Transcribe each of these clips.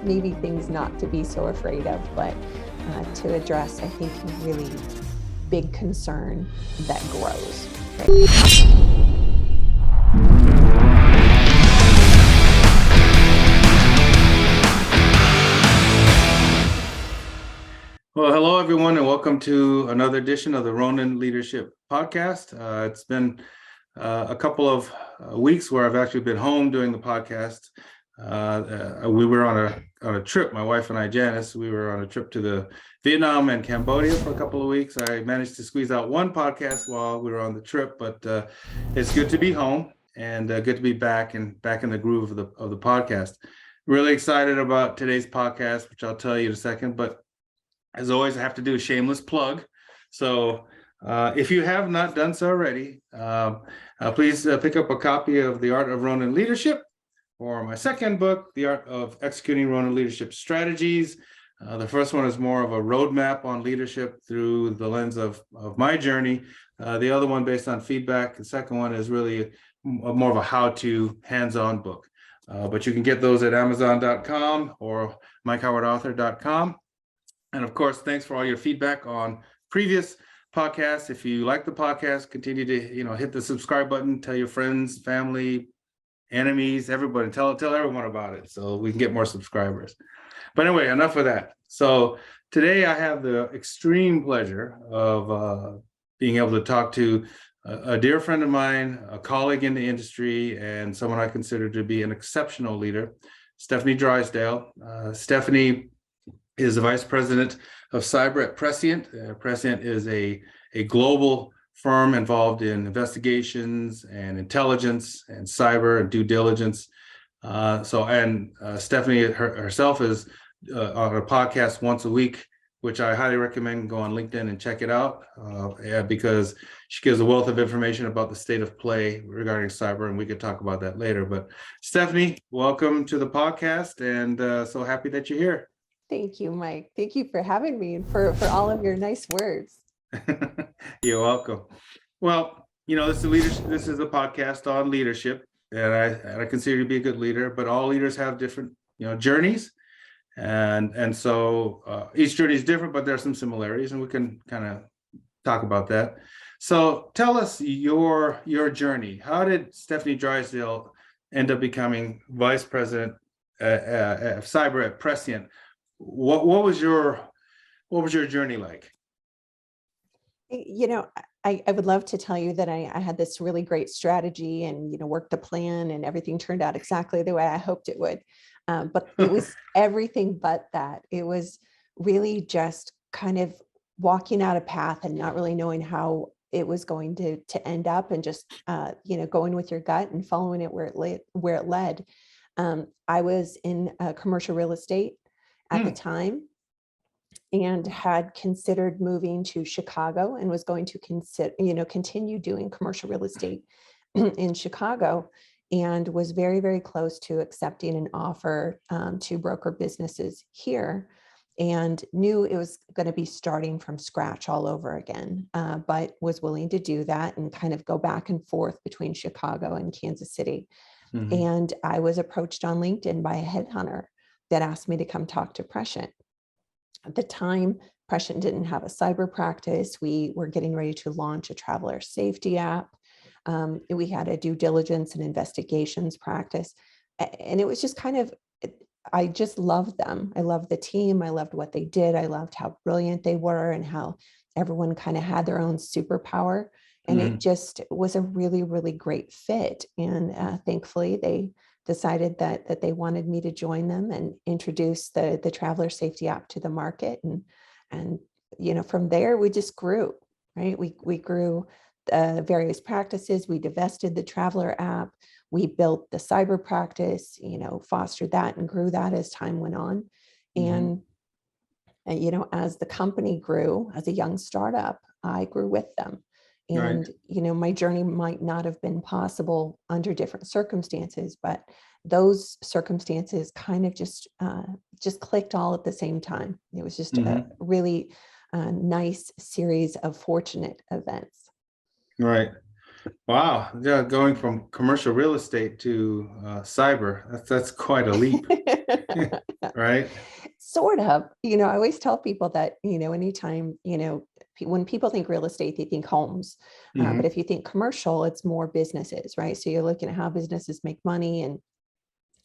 maybe things not to be so afraid of, but to address, I think, a really big concern that grows. Right? Well, hello, everyone, and welcome to another edition of the Ronin Leadership Podcast. It's been a couple of weeks where I've actually been home doing the podcast. We were on a trip, my wife and I, Janice, we were on a trip to the Vietnam and Cambodia for a couple of weeks. I managed to squeeze out one podcast while we were on the trip, but it's good to be home and good to be back in the groove of the podcast. Really excited about today's podcast, which I'll tell you in a second, but as always, I have to do a shameless plug. So if you have not done so already, please pick up a copy of The Art of Ronin Leadership, or my second book, The Art of Executing Ronin Leadership Strategies. The first one is more of a roadmap on leadership through the lens of my journey. The other one based on feedback. The second one is really more of a how-to hands-on book. But you can get those at Amazon.com or MikeHowardAuthor.com. And of course, thanks for all your feedback on previous podcasts. If you like the podcast, continue to hit the subscribe button, tell your friends, family, enemies, everybody, tell everyone about it so we can get more subscribers. But anyway, enough of that. So today I have the extreme pleasure of being able to talk to a dear friend of mine, a colleague in the industry, and someone I consider to be an exceptional leader, Stefanie Drysdale. Stefanie is the Vice President of Cyber at Prescient. Prescient is a global firm involved in investigations and intelligence and cyber and due diligence. Stefanie herself is on a podcast once a week, which I highly recommend. Go on LinkedIn and check it out because she gives a wealth of information about the state of play regarding cyber, and we could talk about that later. But Stefanie, welcome to the podcast, and so happy that you're here. Thank you, Mike. Thank you for having me and for all of your nice words. You're welcome. Well, this is a podcast on leadership, and I consider you to be a good leader, but all leaders have different, journeys. And so each journey is different, but there are some similarities, and we can kind of talk about that. So tell us your journey. How did Stefanie Drysdale end up becoming Vice President of Cyber at Prescient? What was your journey like? I would love to tell you that I had this really great strategy and, worked the plan and everything turned out exactly the way I hoped it would. But it was everything but that. It was really just kind of walking out a path and not really knowing how it was going to end up, and just, going with your gut and following it where it led. I was in commercial real estate at the time, and had considered moving to Chicago, and was going to continue doing commercial real estate in Chicago, and was very, very close to accepting an offer to broker businesses here, and knew it was going to be starting from scratch all over again, but was willing to do that and kind of go back and forth between Chicago and Kansas City. Mm-hmm. And I was approached on LinkedIn by a headhunter that asked me to come talk to Prescient. At the time, Prescient didn't have a cyber practice. We were getting ready to launch a traveler safety app. We had a due diligence and investigations practice. And it was just I just loved them. I loved the team. I loved what they did. I loved how brilliant they were and how everyone kind of had their own superpower. And it just was a really, really great fit. And thankfully, they decided that they wanted me to join them and introduce the traveler safety app to the market. And from there, we just grew, right? We grew various practices. We divested the traveler app. We built the cyber practice, fostered that and grew that as time went on. Mm-hmm. And, as the company grew, as a young startup, I grew with them. And, right. My journey might not have been possible under different circumstances, but those circumstances kind of just clicked all at the same time. It was just a really nice series of fortunate events. Right. Wow. Yeah, going from commercial real estate to cyber, that's quite a leap, right? Sort of, I always tell people that, anytime, when people think real estate, they think homes. But Hmm. if you think commercial, it's more businesses, right? So you're looking at how businesses make money and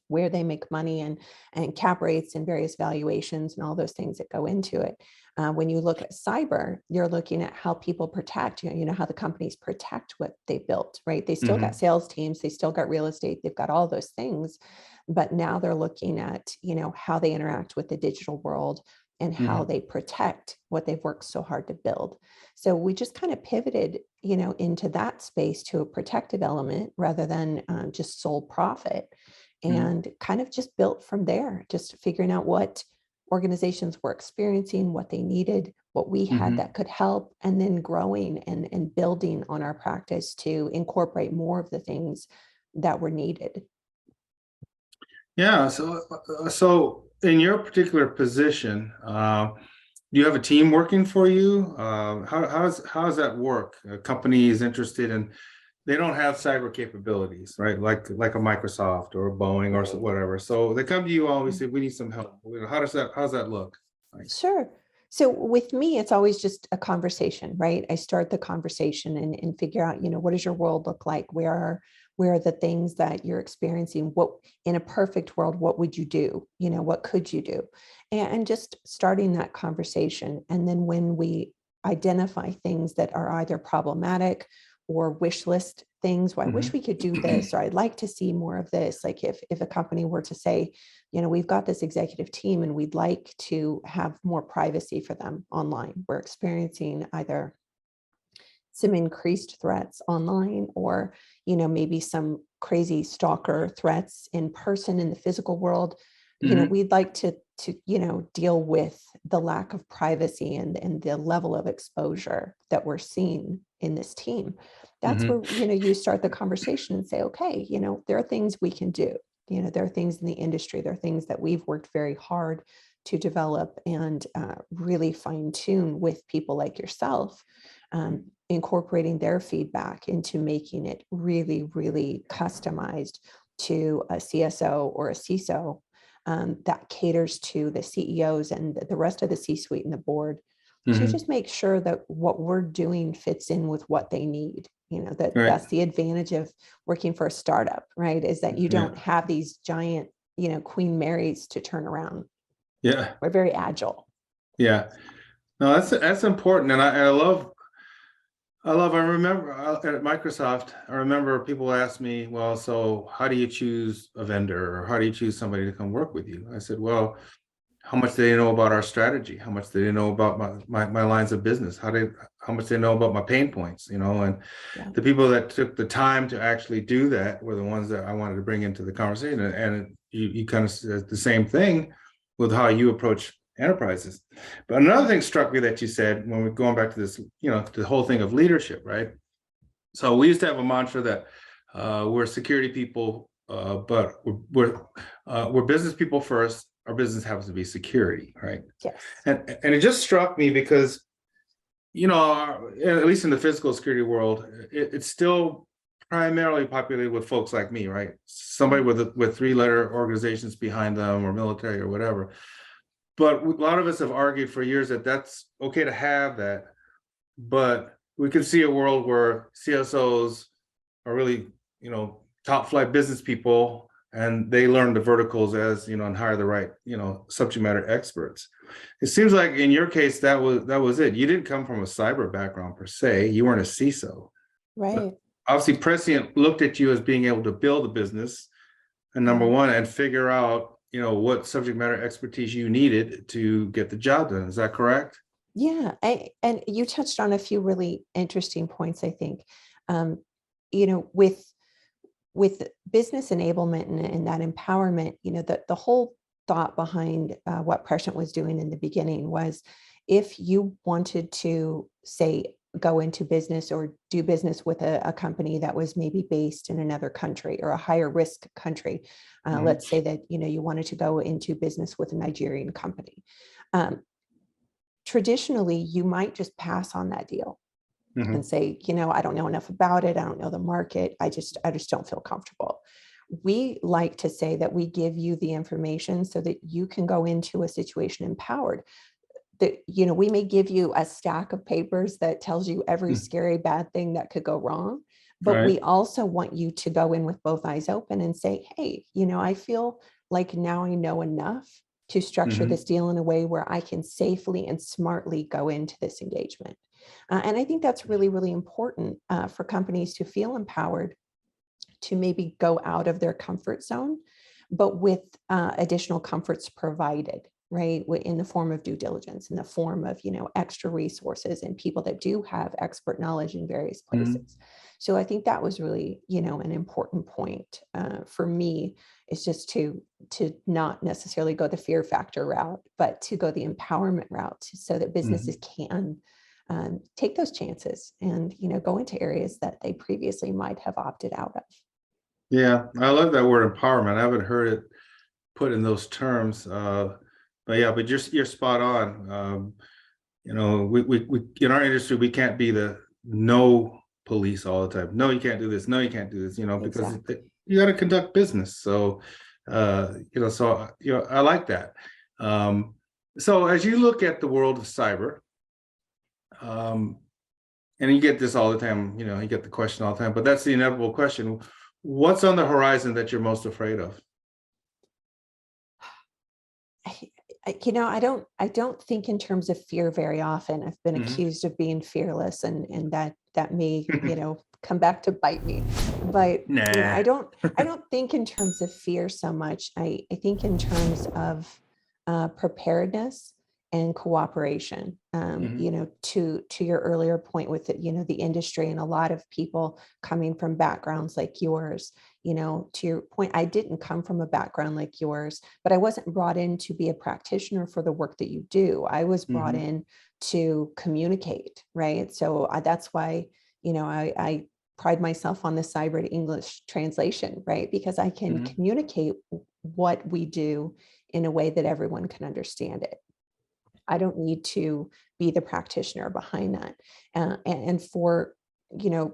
where they make money and cap rates and various valuations and all those things that go into it. When you look at cyber, you're looking at how people protect, how the companies protect what they built, right? They still got Hmm. sales teams, they still got real estate, they've got all those things, but now they're looking at, how they interact with the digital world and how Hmm. they protect what they've worked so hard to build. So we just kind of pivoted, into that space to a protective element rather than just sole profit, Hmm. and kind of just built from there, just figuring out what organizations were experiencing, what they needed, what we had Hmm. that could help, and then growing and building on our practice to incorporate more of the things that were needed. Yeah. So in your particular position, do you have a team working for you? How does that work? A company is interested in, they don't have cyber capabilities, right? Like a Microsoft or a Boeing or Right. whatever. So they come to you always say, we need some help. How does that look? Like, Sure. So with me, it's always just a conversation, right? I start the conversation and figure out, what does your world look like? Where are the things that you're experiencing? What in a perfect world, what would you do? What could you do? And just starting that conversation. And then when we identify things that are either problematic or wish list things, well, I wish we could do this, or I'd like to see more of this. Like if a company were to say, we've got this executive team and we'd like to have more privacy for them online. We're experiencing either some increased threats online or, maybe some crazy stalker threats in person in the physical world. Mhm. We'd like to, deal with the lack of privacy and the level of exposure that we're seeing in this team. That's Mhm. where, you start the conversation and say, okay, there are things we can do. There are things in the industry, there are things that we've worked very hard to develop and really fine tune with people like yourself, incorporating their feedback into making it really, really customized to a CSO or a CISO, that caters to the CEOs and the rest of the C-suite and the board, to Mhm. just make sure that what we're doing fits in with what they need. Right. That's the advantage of working for a startup, right? Is that you Yeah. don't have these giant, Queen Marys to turn around. Yeah. We're very agile. Yeah. No, that's important, and I remember at Microsoft, I remember people asked me, well, so how do you choose a vendor or how do you choose somebody to come work with you? I said, well, how much do they know about our strategy? How much do they know about my lines of business? How much they know about my pain points, and Yeah. the people that took the time to actually do that were the ones that I wanted to bring into the conversation. And you kind of said the same thing with how you approach enterprises. But another thing struck me that you said when we're going back to this, the whole thing of leadership, right? So we used to have a mantra that we're security people, but we're business people first. Our business happens to be security, right? Yes. And it just struck me because at least in the physical security world, it's still primarily populated with folks like me, right? Somebody with three-letter organizations behind them or military or whatever. But a lot of us have argued for years that that's okay to have that, but we could see a world where CSOs are really, top flight business people, and they learn the verticals and hire the right, subject matter experts. It seems like in your case, that was it. You didn't come from a cyber background per se. You weren't a CISO, but Right. obviously Prescient looked at you as being able to build a business, and number Right. one, and figure out, what subject matter expertise you needed to get the job done. Is that correct? Yeah, and you touched on a few really interesting points, I think. Um, with business enablement and that empowerment, the whole thought behind what Prescient was doing in the beginning was, if you wanted to say go into business or do business with a company that was maybe based in another country or a higher risk country, Mhm. let's say that you wanted to go into business with a Nigerian company. Um, Traditionally, you might just pass on that deal, Mhm. and say, I don't know enough about it. I don't know the market. I just don't feel comfortable. We like to say that we give you the information so that you can go into a situation empowered. That, we may give you a stack of papers that tells you every Mm. scary bad thing that could go wrong, but Right. we also want you to go in with both eyes open and say, hey, I feel like now I know enough to structure Mhm. this deal in a way where I can safely and smartly go into this engagement. And I think that's really, really important for companies to feel empowered to maybe go out of their comfort zone, but with additional comforts provided, right? In the form of due diligence, in the form of, extra resources and people that do have expert knowledge in various Mhm. places. So I think that was really, an important point for me, is just to not necessarily go the fear factor route, but to go the empowerment route so that businesses Mhm. can take those chances and, go into areas that they previously might have opted out of. Yeah, I love that word empowerment. I haven't heard it put in those terms. But yeah, but you're spot on. We in our industry, we can't be the no police all the time. No, you can't do this. No, you can't do this. Because Exactly. you got to conduct business. So, I like that. Um, so as you look at the world of cyber, um, and you get this all the time, you get the question all the time, but that's the inevitable question. What's on the horizon that you're most afraid of? I don't think in terms of fear very often. I've been Mhm. accused of being fearless, and that may, come back to bite me. But, I Nah. don't I don't think in terms of fear so much. I think in terms of preparedness and cooperation. Mhm. To your earlier point with the industry and a lot of people coming from backgrounds like yours. To your point, I didn't come from a background like yours, but I wasn't brought in to be a practitioner for the work that you do. I was brought Mhm. in to communicate, right? So that's why, I pride myself on the cyber to English translation, right? Because I can Mhm. communicate what we do in a way that everyone can understand it. I don't need to be the practitioner behind that. And for,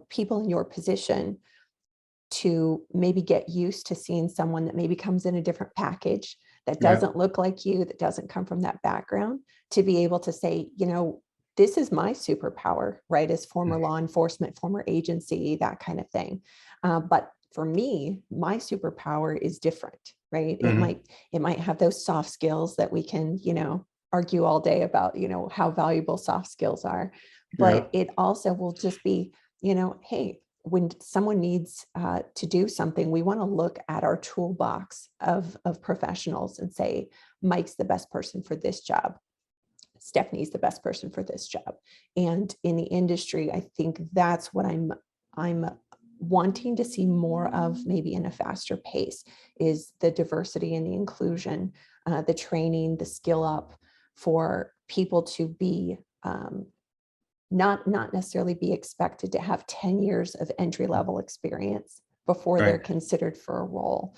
people in your position to maybe get used to seeing someone that maybe comes in a different package, that Yeah. doesn't look like you, that doesn't come from that background, to be able to say, this is my superpower, right? As former law enforcement, former agency, that kind of thing. But for me, my superpower is different, right? It Mhm. might it might have those soft skills that we can, argue all day about, how valuable soft skills are. Yeah. But it also will just be, hey, when someone needs to do something, we want to look at our toolbox of professionals and say, Mike's the best person for this job. Stephanie's the best person for this job. And in the industry, I think that's what I'm wanting to see more of, maybe in a faster pace, is the diversity and the inclusion, the training, the skill up for people to be not necessarily be expected to have 10 years of entry level experience before they're Right. considered for a role.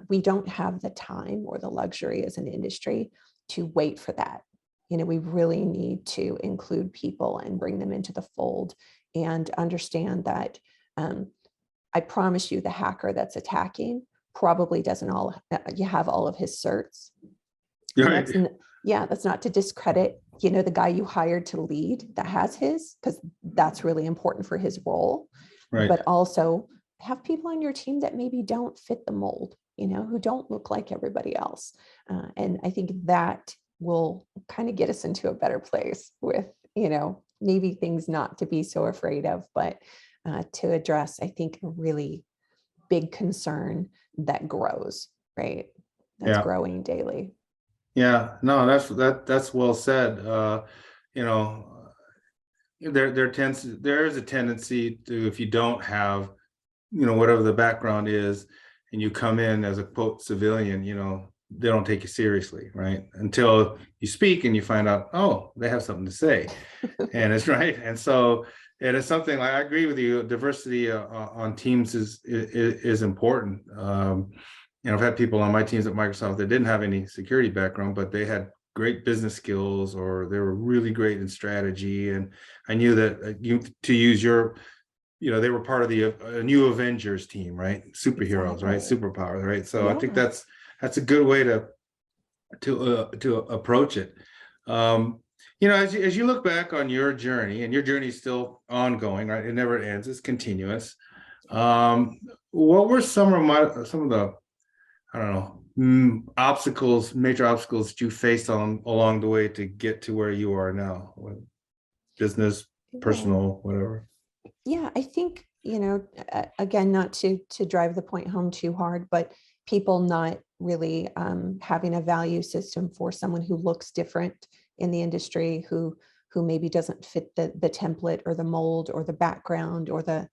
We don't have the time or the luxury as an industry to wait for that. We really need to include people and bring them into the fold and understand that I promise you, the hacker that's attacking probably doesn't all you have all of his certs. You're And right. that's not to discredit, the guy you hired to lead that has his, because that's really important for his role. Right. But also have people on your team that maybe don't fit the mold, who don't look like everybody else. And I think that will kind of get us into a better place with, maybe things not to be so afraid of, but to address, I think, a really big concern that grows, right? That's Yeah. growing daily. Yeah. No, that's well said. You know, there is a tendency to, if you don't have, whatever the background is, and you come in as a quote civilian, they don't take you seriously, right? Until you speak and you find out, oh, they have something to say. And it's right. And so it is something like, I agree with you. Diversity on teams is important. I've had people on my teams at Microsoft that didn't have any security background, but they had great business skills, or they were really great in strategy. And I knew that to use your, they were part of the new Avengers team, right? Superheroes, right? Exactly. Superpowers, right? So I think Yeah. that's a good way to approach it. As you look back on your journey, and your journey is still ongoing, right? It never ends; it's continuous. What were some of the, I don't know, major obstacles that you faced along the way to get to where you are now, business, Yeah. personal, whatever? Yeah, I think, again, not to drive the point home too hard, but people not really having a value system for someone who looks different in the industry, who maybe doesn't fit the template or the mold or the background or the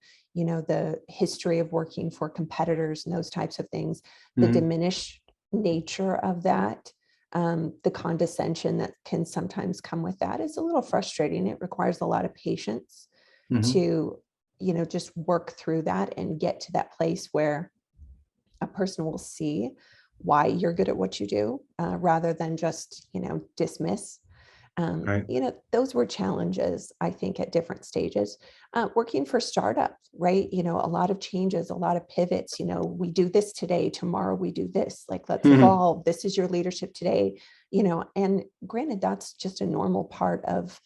history of working for competitors and those types of things. The Mm-hmm. diminished nature of that, the condescension that can sometimes come with that is a little frustrating. It requires a lot of patience Mm-hmm. to just work through that and get to that place where a person will see why you're good at what you do, rather than just dismiss. Right. Those were challenges, I think, at different stages. Working for startups, right? A lot of changes, a lot of pivots. We do this today, tomorrow we do this. Like, let's Mm-hmm. evolve. This is your leadership today. And granted, that's just a normal part of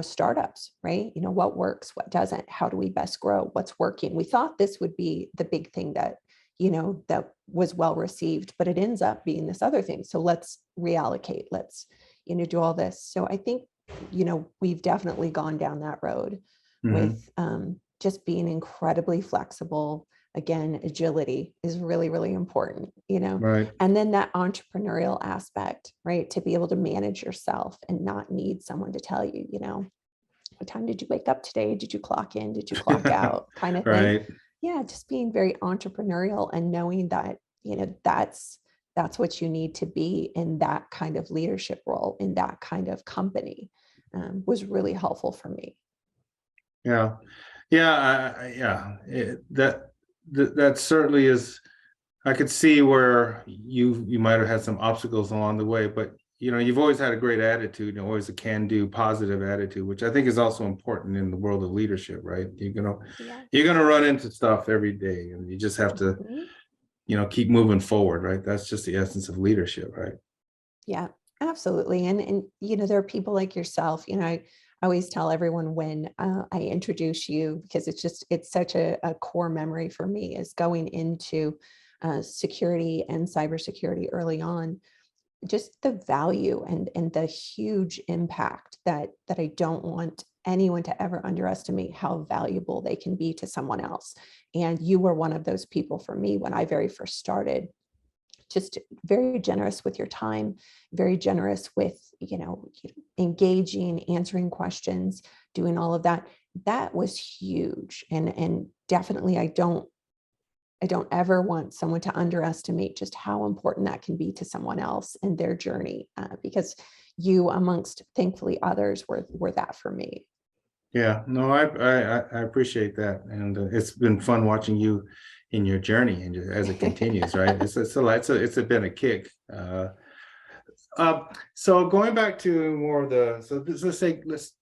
startups, right? What works, what doesn't, how do we best grow, what's working. We thought this would be the big thing that was well received, but it ends up being this other thing. So let's reallocate. Let's do all this. So I think we've definitely gone down that road Mm-hmm. with just being incredibly flexible. Again, agility is really, really important, Right. and then that entrepreneurial aspect, right? To be able to manage yourself and not need someone to tell you, what time did you wake up today? Did you clock in? Did you clock out? Kind of thing. Right. Yeah, just being very entrepreneurial and knowing that, that's what you need to be in that kind of leadership role, in that kind of company, was really helpful for me. Yeah. Yeah. Yeah. That certainly is. I could see where you might have had some obstacles along the way, but you've always had a great attitude, and always a can-do, positive attitude, which I think is also important in the world of leadership, right? Yeah. You're gonna run into stuff every day, and you just have to, Mhm. keep moving forward, right? That's just the essence of leadership, right? Yeah, absolutely. And there are people like yourself. I always tell everyone when I introduce you, because it's such a core memory for me, is going into security and cybersecurity early on, just the value and the huge impact that I don't want anyone to ever underestimate how valuable they can be to someone else. And you were one of those people for me when I very first started. Just very generous with your time, very generous with engaging, answering questions, doing all of that. That was huge. And definitely I don't ever want someone to underestimate just how important that can be to someone else in their journey, because you, amongst thankfully others, were that for me. Yeah, no, I appreciate that, and it's been fun watching you in your journey, and as it continues, right? It's been a kick. Uh, so going back to more of let's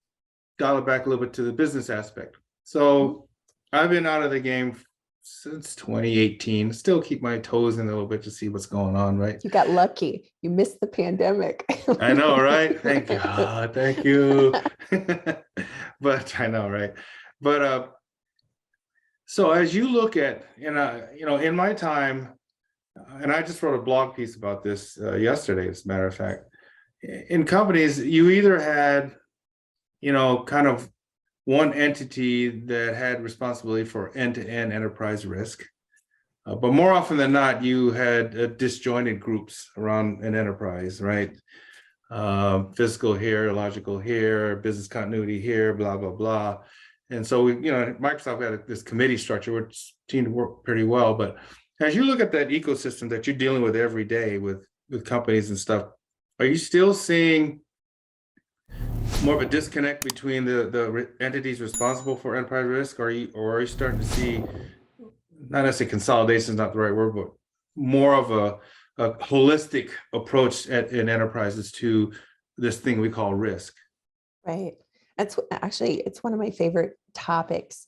dial it back a little bit to the business aspect. So I've been out of the game since 2018. Still keep my toes in a little bit to see what's going on, right? You got lucky. You missed the pandemic. I know, right? Thank God, thank you. But I know, right? But so as you look at, in my time, and I just wrote a blog piece about this yesterday, as a matter of fact, in companies, you either had, kind of one entity that had responsibility for end-to-end enterprise risk. But more often than not, you had disjointed groups around an enterprise, right? Physical here, logical here, business continuity here, blah, blah, blah. And so Microsoft had this committee structure, which seemed to work pretty well. But as you look at that ecosystem that you're dealing with every day with companies and stuff, are you still seeing more of a disconnect between the entities responsible for enterprise risk? Or are you starting to see, not necessarily consolidation is not the right word, but more of a holistic approach in enterprises to this thing we call risk. Right. Actually, it's one of my favorite topics,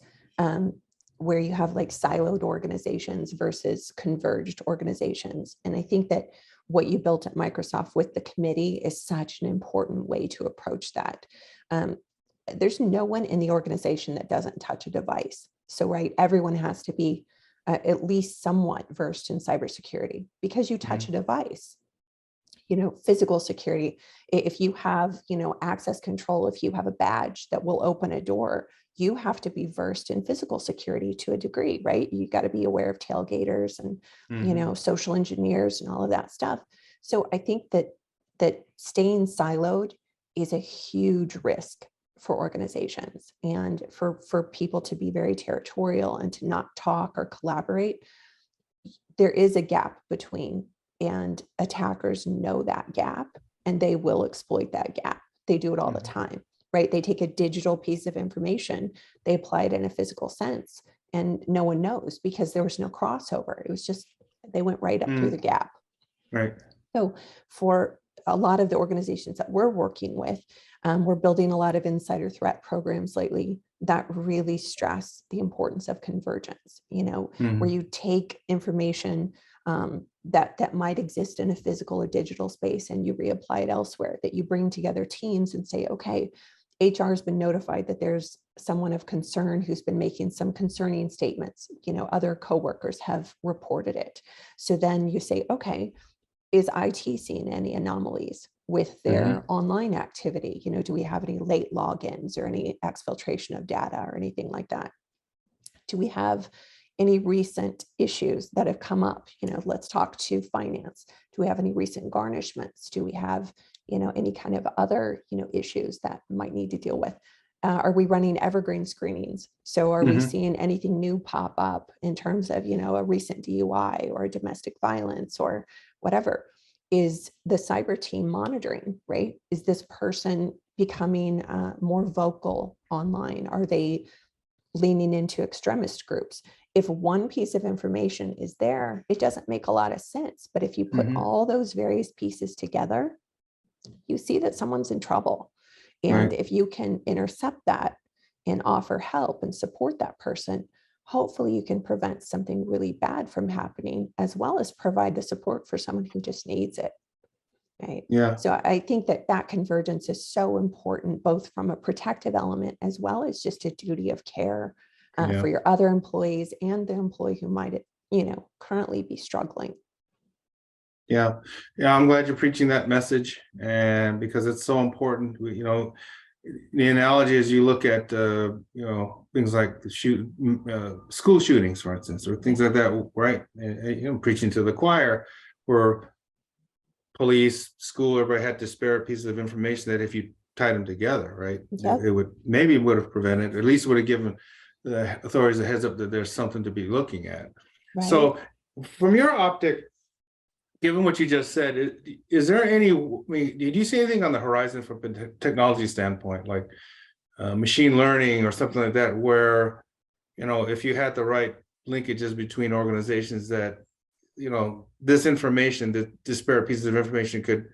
where you have like siloed organizations versus converged organizations. And I think that what you built at Microsoft with the committee is such an important way to approach that. Um, there's no one in the organization that doesn't touch a device. So, right, everyone has to be at least somewhat versed in cybersecurity because you touch a device. Physical security, if you have, access control, if you have a badge that will open a door, you have to be versed in physical security to a degree, right? You got to be aware of tailgaters and, social engineers and all of that stuff. So I think that staying siloed is a huge risk for organizations and for people to be very territorial and to not talk or collaborate. There is a gap between, and attackers know that gap and they will exploit that gap. They do it all the time, right? They take a digital piece of information, they apply it in a physical sense, and no one knows because there was no crossover. It was just, they went right up through the gap. Right. So for a lot of the organizations that we're working with, we're building a lot of insider threat programs lately that really stress the importance of convergence, where you take information that might exist in a physical or digital space and you reapply it elsewhere, that you bring together teams and say, okay, HR has been notified that there's someone of concern who's been making some concerning statements, other coworkers have reported it. So then you say, okay, is IT seeing any anomalies with their online activity? Do we have any late logins or any exfiltration of data or anything like that? Do we have any recent issues that have come up? Let's talk to finance. Do we have any recent garnishments? Do we have, any kind of other, issues that might need to deal with? Are we running evergreen screenings? So are we seeing anything new pop up in terms of, a recent DUI or domestic violence or whatever? Is the cyber team monitoring, right? Is this person becoming more vocal online? Are they leaning into extremist groups? If one piece of information is there, it doesn't make a lot of sense. But if you put all those various pieces together, you see that someone's in trouble. And if you can intercept that and offer help and support that person, hopefully you can prevent something really bad from happening, as well as provide the support for someone who just needs it. Right. Yeah. So I think that convergence is so important, both from a protective element as well as just a duty of care for your other employees and the employee who might, currently be struggling. Yeah. I'm glad you're preaching that message, and because it's so important. The analogy is you look at things like the school shootings, for instance, or things like that, right? And, preaching to the choir, where police, school, everybody had disparate pieces of information that if you tied them together, right, it would have prevented, at least would have given the authorities a heads up that there's something to be looking at. Right. So from your optic, given what you just said, is there did you see anything on the horizon from a technology standpoint, like machine learning or something like that, where, if you had the right linkages between organizations, that, this information, the disparate pieces of information, could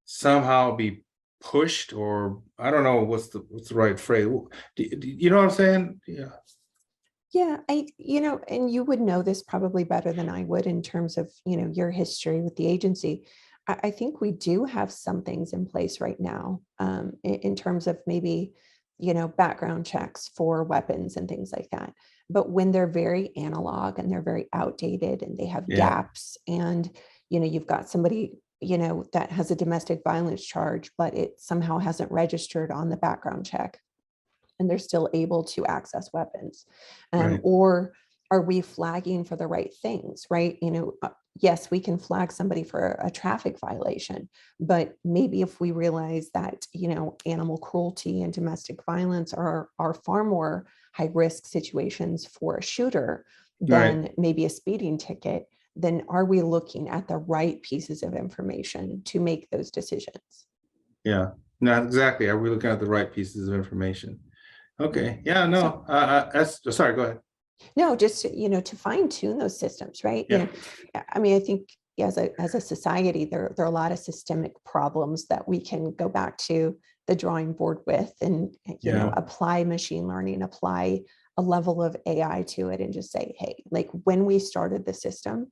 somehow be pushed, or I don't know what's the right phrase. You know what I'm saying? Yeah. Yeah, and you would know this probably better than I would in terms of, your history with the agency. I think we do have some things in place right now, in terms of maybe, background checks for weapons and things like that. But when they're very analog and they're very outdated and they have gaps, and, you've got somebody, that has a domestic violence charge, but it somehow hasn't registered on the background check, and they're still able to access weapons. Or are we flagging for the right things, right? Yes, we can flag somebody for a traffic violation, but maybe if we realize that, animal cruelty and domestic violence are far more high risk situations for a shooter than maybe a speeding ticket, then are we looking at the right pieces of information to make those decisions? Yeah, no, exactly. Are we looking at the right pieces of information? Okay. Yeah, no, sorry, go ahead. No, just, to fine tune those systems, right? Yeah. I mean, I think as a society, there are a lot of systemic problems that we can go back to the drawing board with, and apply machine learning, apply a level of AI to it, and just say, hey, like when we started the system,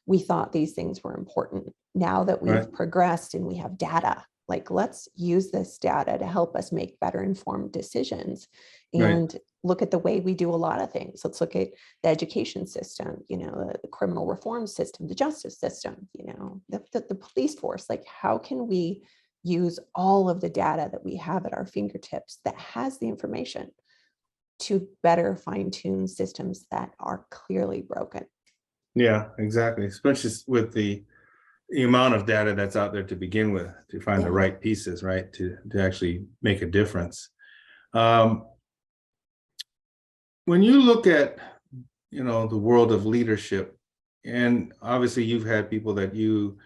we thought these things were important. Now that we've progressed and we have data, like let's use this data to help us make better informed decisions, and look at the way we do a lot of things. Let's look at the education system, the criminal reform system, the justice system, the police force. Like, how can we use all of the data that we have at our fingertips that has the information to better fine-tune systems that are clearly broken? Yeah, exactly. Especially with the amount of data that's out there to begin with, to find the right pieces, right, to actually make a difference. When you look at, the world of leadership, and obviously you've had people that you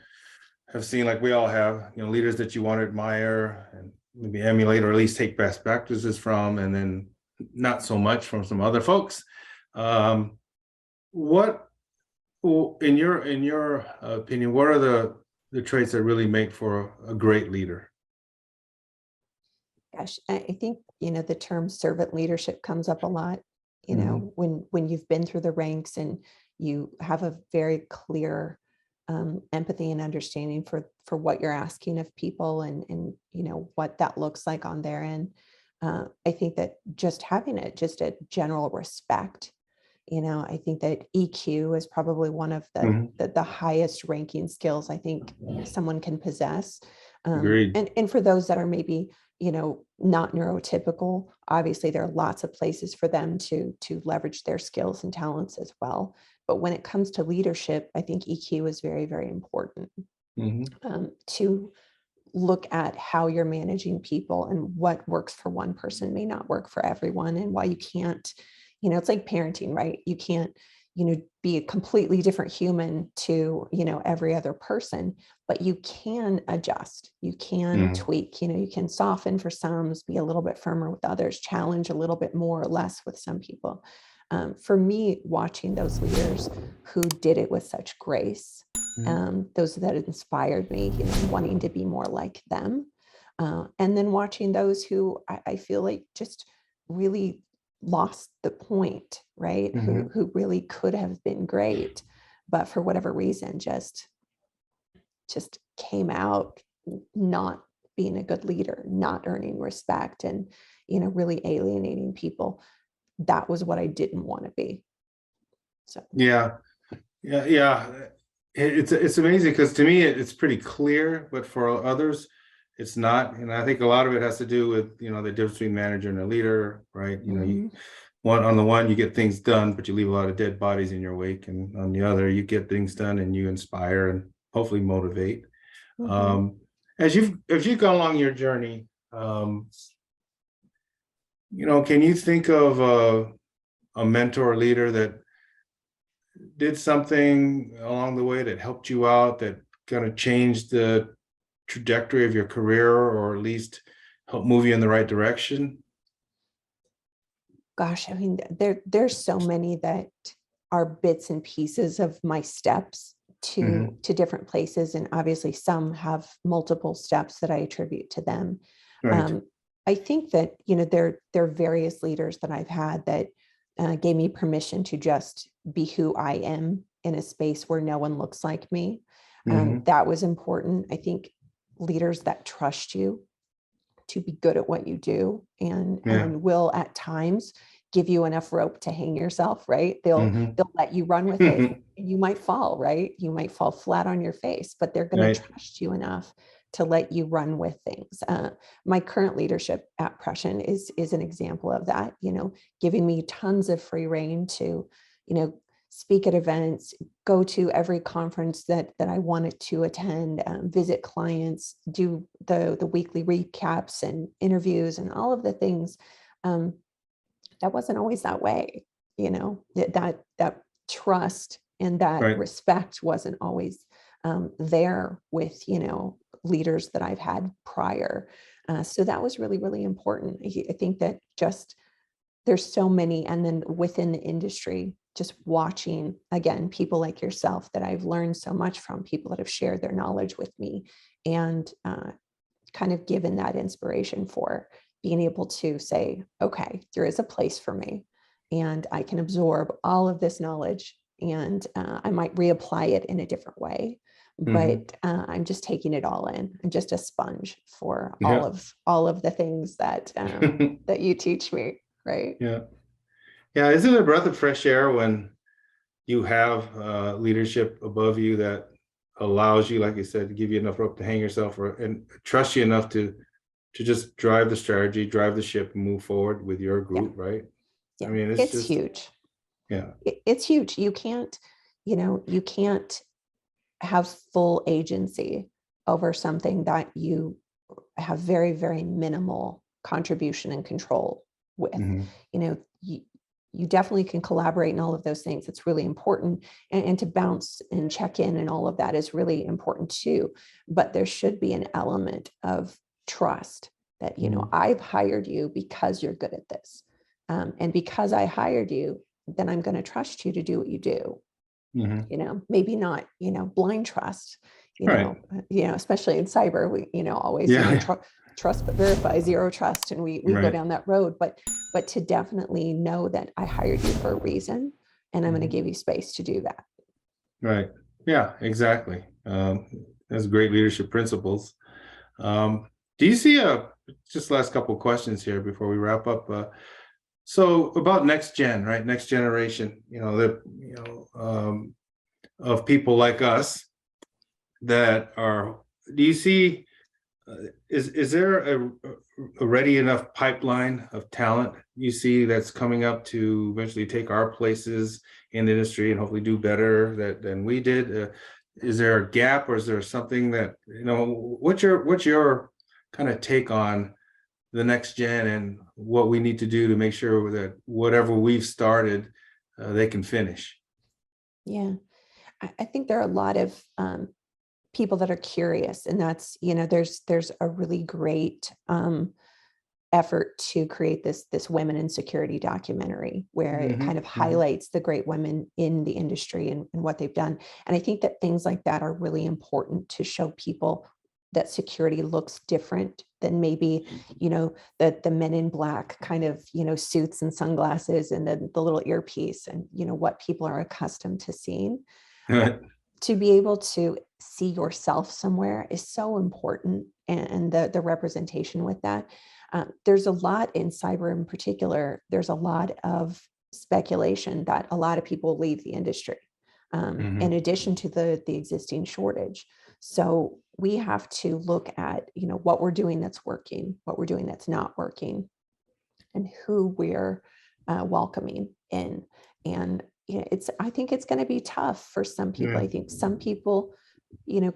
have seen, like we all have, leaders that you want to admire and maybe emulate, or at least take best practices from, and then not so much from some other folks. What, in your opinion, what are the traits that really make for a great leader? Gosh, I think, the term servant leadership comes up a lot, when you've been through the ranks and you have a very clear empathy and understanding for what you're asking of people, and what that looks like on their end. I think that just having just a general respect, I think that EQ is probably one of the highest ranking skills I think someone can possess. Agreed. And for those that are maybe, not neurotypical, obviously there are lots of places for them to leverage their skills and talents as well. But when it comes to leadership, I think EQ is very, very important. To look at how you're managing people, and what works for one person may not work for everyone, and why you can't, it's like parenting, right? You can't, be a completely different human to, every other person, but you can adjust, you can tweak, you can soften for some, be a little bit firmer with others, challenge a little bit more or less with some people. For me, watching those leaders who did it with such grace, those that inspired me, wanting to be more like them. And then watching those who I feel like just really lost the point, right? Who really could have been great, but for whatever reason, just came out not being a good leader, not earning respect, and, really alienating people. That was what I didn't want to be. So, yeah. It's amazing, because to me it's pretty clear, but for others it's not. And I think a lot of it has to do with, the difference between manager and a leader, right? You on the one, you get things done, but you leave a lot of dead bodies in your wake. And on the other, you get things done and you inspire and hopefully motivate. As you've gone along your journey, can you think of a mentor or leader that did something along the way that helped you out, that kind of changed the trajectory of your career, or at least help move you in the right direction? gosh, I mean, there's so many that are bits and pieces of my steps to different places, and obviously some have multiple steps that I attribute to them. I think that, there are various leaders that I've had that gave me permission to just be who I am in a space where no one looks like me. That was important. I think leaders that trust you to be good at what you do, and will at times give you enough rope to hang yourself, right? They'll let you run with it. You might fall, right? You might fall flat on your face, but they're going to trust you enough to let you run with things. My current leadership at Prussian is an example of that, giving me tons of free rein to, speak at events, go to every conference that I wanted to attend, visit clients, do the weekly recaps and interviews and all of the things. That wasn't always that way, that trust and that respect wasn't always there with, leaders that I've had prior. So that was really, really important. I think that just there's so many, and then within the industry, just watching, again, people like yourself that I've learned so much from, people that have shared their knowledge with me, and kind of given that inspiration for being able to say, okay, there is a place for me, and I can absorb all of this knowledge, and I might reapply it in a different way, but I'm just taking it all in. I'm just a sponge for Yeah. all of the things that that you teach me, right? Yeah. Yeah. Isn't it a breath of fresh air when you have leadership above you that allows you, like you said, to give you enough rope to hang yourself, and trust you enough to just drive the strategy, drive the ship, and move forward with your Yeah, group, right? I yeah, mean, it's it's just, huge. yeah. It's huge. You can't, you can't have full agency over something that you have very, very minimal contribution and control with. Mhm. You know, you definitely can collaborate in all of those things. It's really important. And to bounce and check in and all of that is really important too. But there should be an element of trust that, Mhm. I've hired you because you're good at this. And because I hired you, then I'm going to trust you to do what you do. Mhm. Maybe not, blind trust, Right. especially in cyber, we, always, Yeah. trust but verify, zero trust. And we go Right. down that road, but to definitely know that I hired you for a reason, and I'm going to Mhm. give you space to do that. Right. Yeah, exactly. That's great leadership principles. Do you see just last couple of questions here before we wrap up? So about next gen, right? Next generation, of people like us that are, do you see, is there a ready enough pipeline of talent you see that's coming up to eventually take our places in the industry and hopefully do better than we did? Is there a gap, or is there something that, what's your kind of take on the next gen and what we need to do to make sure that whatever we've started, they can finish? Yeah, I think there are a lot of people that are curious, and that's, there's a really great effort to create this women in security documentary, where it kind of Hmm. highlights the great women in the industry, and what they've done. And I think that things like that are really important to show people that security looks different than maybe, the men in black kind of, suits and sunglasses, and then the little earpiece, and what people are accustomed to seeing. Uh, to be able to see yourself somewhere is so important, and the representation with that. There's a lot in cyber in particular. There's a lot of speculation that a lot of people leave the industry, in Hmm. addition to the existing shortage. So we have to look at, what we're doing that's working, what we're doing that's not working, and who we're welcoming in. And I think it's going to be tough for some people. Yeah. I think some people,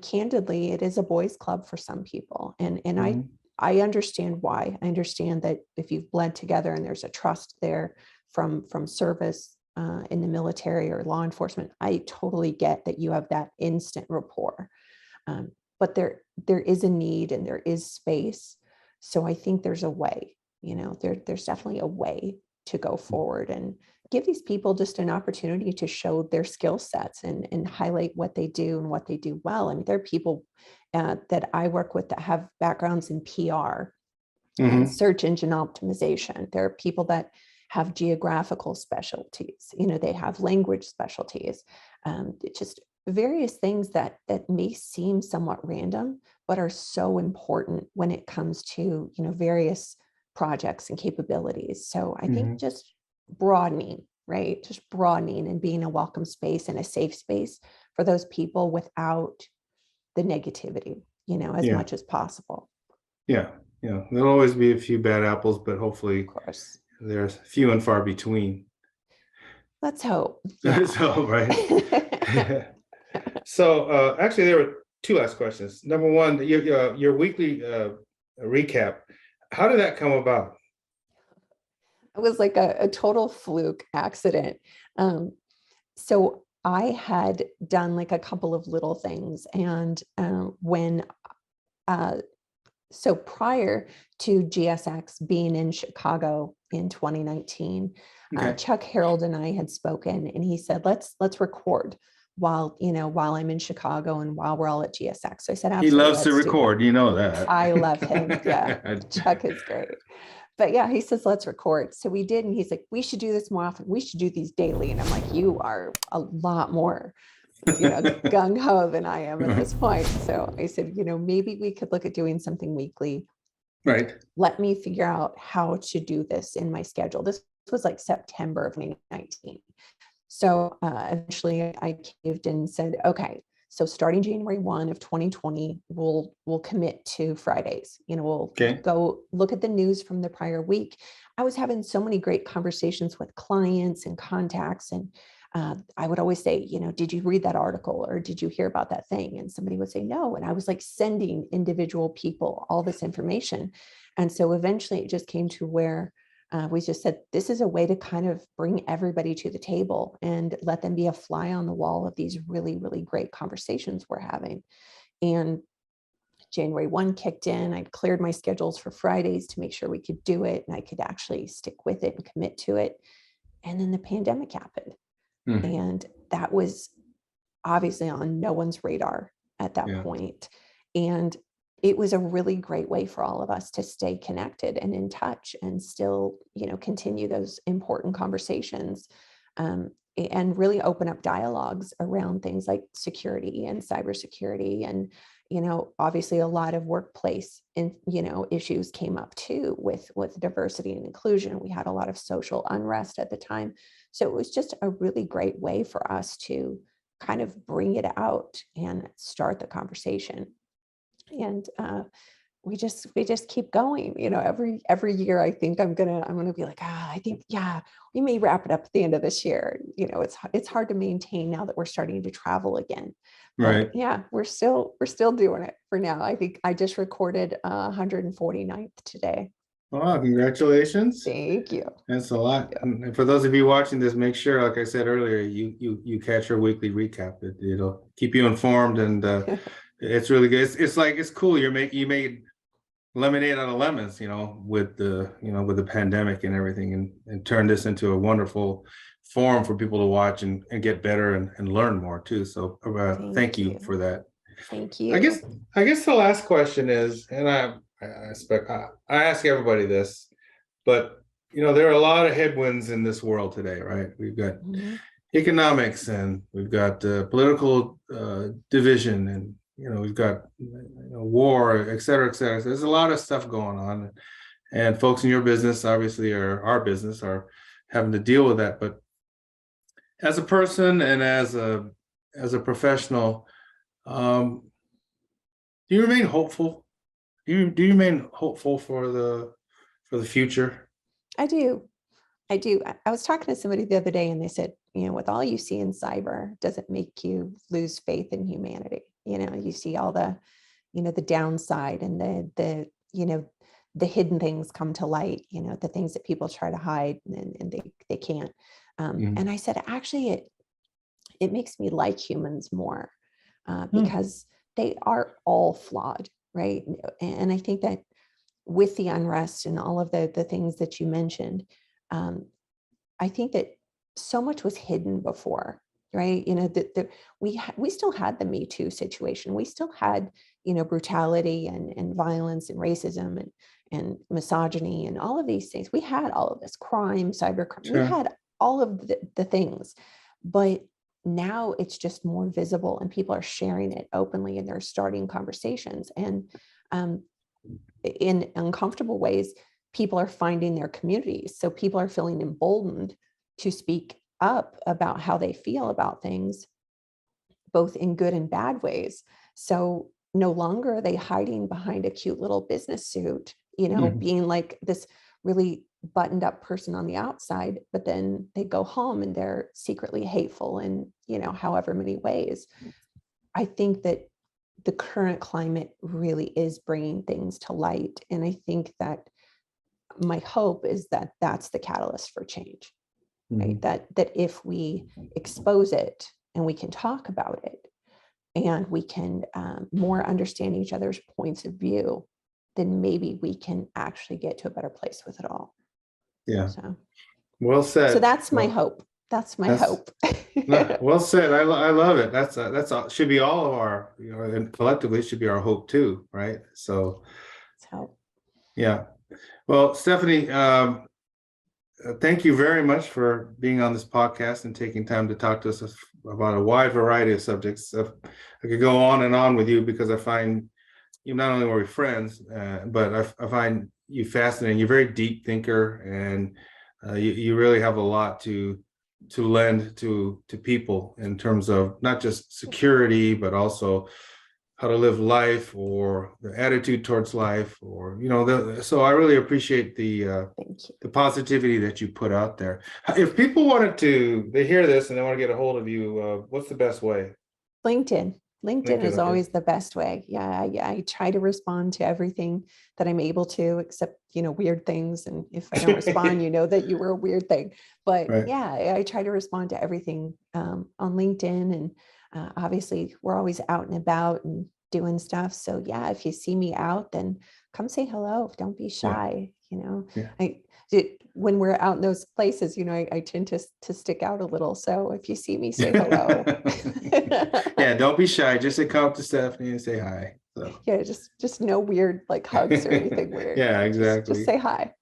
candidly, it is a boys' club for some people, and Hmm. I understand why. I understand that if you've bled together and there's a trust there from service in the military or law enforcement, I totally get that you have that instant rapport. Um, but there is a need and there is space. So I think there's a way, there's definitely a way to go forward and give these people just an opportunity to show their skill sets, and highlight what they do and what they do well. I mean, there are people that I work with that have backgrounds in PR and Hmm. search engine optimization. There are people that have geographical specialties, they have language specialties, just various things that may seem somewhat random, but are so important when it comes to, various projects and capabilities. So I think Hmm. just broadening, right? Just broadening and being a welcome space and a safe space for those people without the negativity, as Yeah. much as possible. Yeah. Yeah. There'll always be a few bad apples, but Of hopefully course. there's few and far between. Let's hope. Yeah. So, right. So, actually, there were two last questions. Number one, your weekly recap. How did that come about? It was like a total fluke accident. Um, so I had done like a couple of little things. And when uh, So prior to GSX being in Chicago in 2019, Okay. Chuck Harold and I had spoken, and he said, let's record while I'm in Chicago and while we're all at GSX. So I said, He absolutely, loves to let's do that. record, you know that. I love him. Yeah, Chuck is great. But yeah, he says, let's record. So we did. And he's like, we should do this more often. We should do these daily. And I'm like, you are a lot more, gung ho than I am at this point. So I said, maybe we could look at doing something weekly. Right. Let me figure out how to do this in my schedule. This was like September of 2019. So eventually I caved and said, okay, so starting January 1 of 2020, we'll commit to Fridays. We'll go look at the news from the prior week. I was having so many great conversations with clients and contacts. And I would always say, did you read that article or did you hear about that thing? And somebody would say no. And I was like sending individual people all this information. And so eventually it just came to where we just said, this is a way to kind of bring everybody to the table and let them be a fly on the wall of these really, really great conversations we're having. And January 1 kicked in. I cleared my schedules for Fridays to make sure we could do it and I could actually stick with it and commit to it. And then the pandemic happened. And that was obviously on no one's radar at that point. And it was a really great way for all of us to stay connected and in touch and still, continue those important conversations and really open up dialogues around things like security and cybersecurity. And, obviously a lot of workplace issues came up too with diversity and inclusion. We had a lot of social unrest at the time. So it was just a really great way for us to kind of bring it out and start the conversation. And we just keep going. Every year I think I'm gonna be like, I think, we may wrap it up at the end of this year. It's hard to maintain now that we're starting to travel again. Right. But yeah, we're still doing it for now. I think I just recorded 149th today. Wow, congratulations. Thank you. That's a lot. And for those of you watching this, make sure, like I said earlier, you catch our weekly recap. It'll keep you informed, and it's really good. It's cool. You made lemonade out of lemons, with the pandemic and everything, and turn this into a wonderful forum for people to watch and get better and learn more too. So thank you for that. Thank you. I guess the last question is, and I ask everybody this, but there are a lot of headwinds in this world today, right? We've got economics, and we've got political division, and we've got war, et cetera, et cetera. So there's a lot of stuff going on, and folks in your business, obviously, or our business, are having to deal with that. But as a person and as a professional, do you remain hopeful? Do you remain hopeful for the future? I do. I was talking to somebody the other day and they said, with all you see in cyber, does it make you lose faith in humanity? You see all the, the downside and the hidden things come to light, the things that people try to hide and they can't. And I said, actually, it makes me like humans more because they are all flawed, right? And I think that with the unrest and all of the things that you mentioned, I think that so much was hidden before, right? We still had the Me Too situation. We still had, brutality and violence and racism and misogyny and all of these things. We had all of this crime, cybercrime. Sure. We had all of the things, but now it's just more visible and people are sharing it openly and they're starting conversations. And in uncomfortable ways, people are finding their communities. So people are feeling emboldened to speak up about how they feel about things, both in good and bad ways. So no longer are they hiding behind a cute little business suit, being like this really buttoned up person on the outside, but then they go home and they're secretly hateful in, however many ways. I think that the current climate really is bringing things to light. And I think that my hope is that that's the catalyst for change, right? That if we expose it and we can talk about it and we can more understand each other's points of view, then maybe we can actually get to a better place with it all. Yeah. So, Well said. so that's my Well, hope. That's my hope. well said. I love it. That's should be all of our, and collectively should be our hope too, right? So, yeah. Well, Stefanie, thank you very much for being on this podcast and taking time to talk to us about a wide variety of subjects. I could go on and on with you because I find you not only are we friends, but I find you fascinating. You're a very deep thinker, and you really have a lot to lend to people in terms of not just security, but also how to live life, or the attitude towards life, or so I really appreciate the positivity that you put out there. If people wanted to, they hear this and they want to get a hold of you, what's the best way? LinkedIn. LinkedIn is Okay. always the best way. Yeah, I try to respond to everything that I'm able to, except, weird things. And if I don't respond, you know that you were a weird thing. But Right. yeah, I try to respond to everything on LinkedIn. And obviously, we're always out and about and doing stuff. So yeah, if you see me out, then come say hello. Don't be shy. Yeah. When we're out in those places, I tend to stick out a little. So if you see me, say hello. Yeah, don't be shy. Just come up to Stefanie and say hi. So. Yeah, just no weird like hugs or anything weird. Yeah, exactly. Just say hi.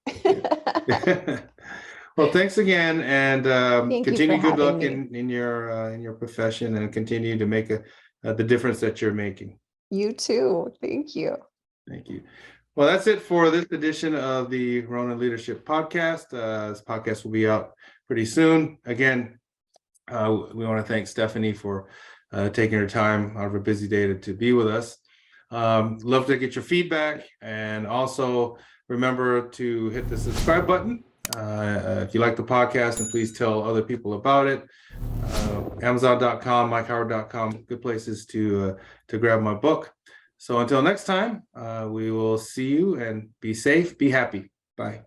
Well, thanks again, and Thank you continue for good luck having me. in your profession, and continue to make the difference that you're making. You too. Thank you. Thank you. Well, that's it for this edition of the Ronin Leadership Podcast. This podcast will be out pretty soon. Again, we want to thank Stefanie for taking her time out of her busy day to be with us. Love to get your feedback, and also remember to hit the subscribe button. If you like the podcast, and please tell other people about it. Amazon.com, MikeHoward.com, good places to grab my book. So until next time, we will see you, and be safe, be happy. Bye.